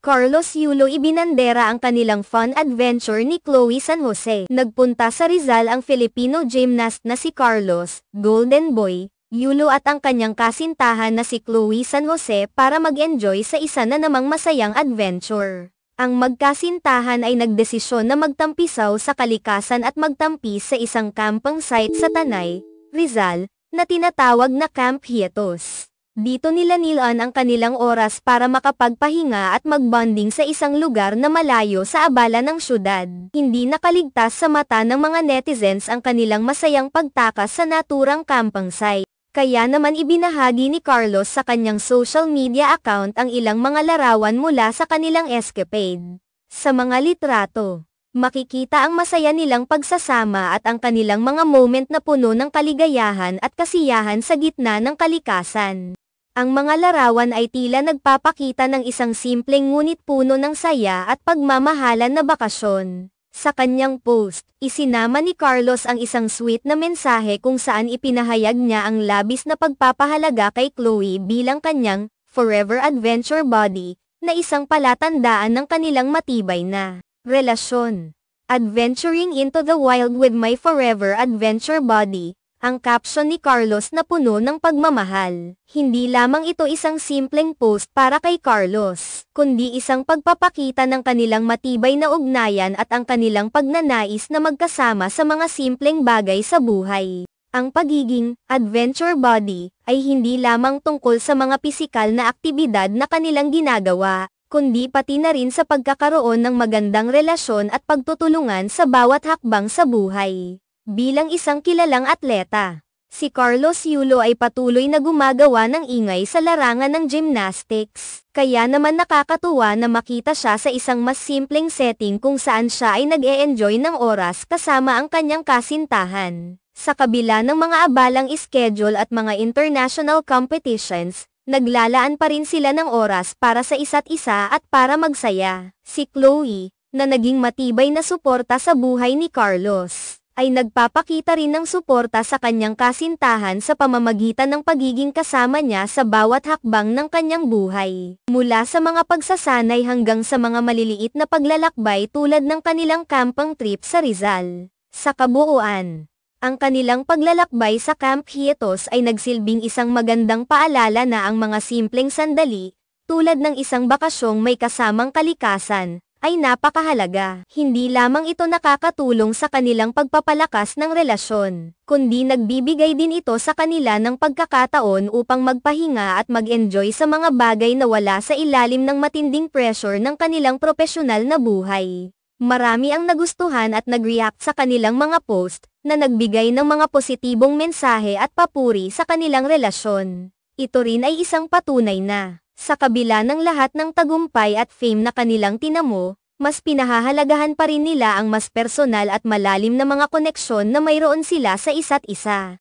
Carlos Yulo ibinandera ang kanilang fun adventure ni Chloe San Jose. Nagpunta sa Rizal ang Filipino gymnast na si Carlos, Golden Boy, Yulo at ang kanyang kasintahan na si Chloe San Jose para mag-enjoy sa isa na namang masayang adventure. Ang magkasintahan ay nagdesisyon na magtampisaw sa kalikasan at magtampis sa isang camping site sa Tanay, Rizal, na tinatawag na Camp Hietos. Dito nila nilaan ang kanilang oras para makapagpahinga at magbonding sa isang lugar na malayo sa abala ng syudad. Hindi nakaligtas sa mata ng mga netizens ang kanilang masayang pagtakas sa naturang camping site. Kaya naman ibinahagi ni Carlos sa kanyang social media account ang ilang mga larawan mula sa kanilang escapade. Sa mga litrato, makikita ang masaya nilang pagsasama at ang kanilang mga moment na puno ng kaligayahan at kasiyahan sa gitna ng kalikasan. Ang mga larawan ay tila nagpapakita ng isang simpleng ngunit puno ng saya at pagmamahalan na bakasyon. Sa kanyang post, isinama ni Carlos ang isang sweet na mensahe kung saan ipinahayag niya ang labis na pagpapahalaga kay Chloe bilang kanyang forever adventure buddy, na isang palatandaan ng kanilang matibay na relasyon. Adventuring into the wild with my forever adventure buddy. Ang caption ni Carlos na puno ng pagmamahal. Hindi lamang ito isang simpleng post para kay Carlos, kundi isang pagpapakita ng kanilang matibay na ugnayan at ang kanilang pagnanais na magkasama sa mga simpleng bagay sa buhay. Ang pagiging adventure buddy ay hindi lamang tungkol sa mga pisikal na aktibidad na kanilang ginagawa, kundi pati na rin sa pagkakaroon ng magandang relasyon at pagtutulungan sa bawat hakbang sa buhay. Bilang isang kilalang atleta, si Carlos Yulo ay patuloy na gumagawa ng ingay sa larangan ng gymnastics. Kaya naman nakakatuwa na makita siya sa isang mas simpleng setting kung saan siya ay nag-e-enjoy ng oras kasama ang kanyang kasintahan. Sa kabila ng mga abalang schedule at mga international competitions, naglalaan pa rin sila ng oras para sa isa't isa at para magsaya. Si Chloe, na naging matibay na suporta sa buhay ni Carlos, ay nagpapakita rin ng suporta sa kanyang kasintahan sa pamamagitan ng pagiging kasama niya sa bawat hakbang ng kanyang buhay. Mula sa mga pagsasanay hanggang sa mga maliliit na paglalakbay tulad ng kanilang camping trip sa Rizal. Sa kabuuan, ang kanilang paglalakbay sa Camp Hietos ay nagsilbing isang magandang paalala na ang mga simpleng sandali, tulad ng isang bakasyong may kasamang kalikasan, ay napakahalaga. Hindi lamang ito nakakatulong sa kanilang pagpapalakas ng relasyon, kundi nagbibigay din ito sa kanila ng pagkakataon upang magpahinga at mag-enjoy sa mga bagay na wala sa ilalim ng matinding pressure ng kanilang propesyonal na buhay. Marami ang nagustuhan at nag-react sa kanilang mga post, na nagbigay ng mga positibong mensahe at papuri sa kanilang relasyon. Ito rin ay isang patunay na, sa kabila ng lahat ng tagumpay at fame na kanilang tinamo, mas pinahahalagahan pa rin nila ang mas personal at malalim na mga koneksyon na mayroon sila sa isa't isa.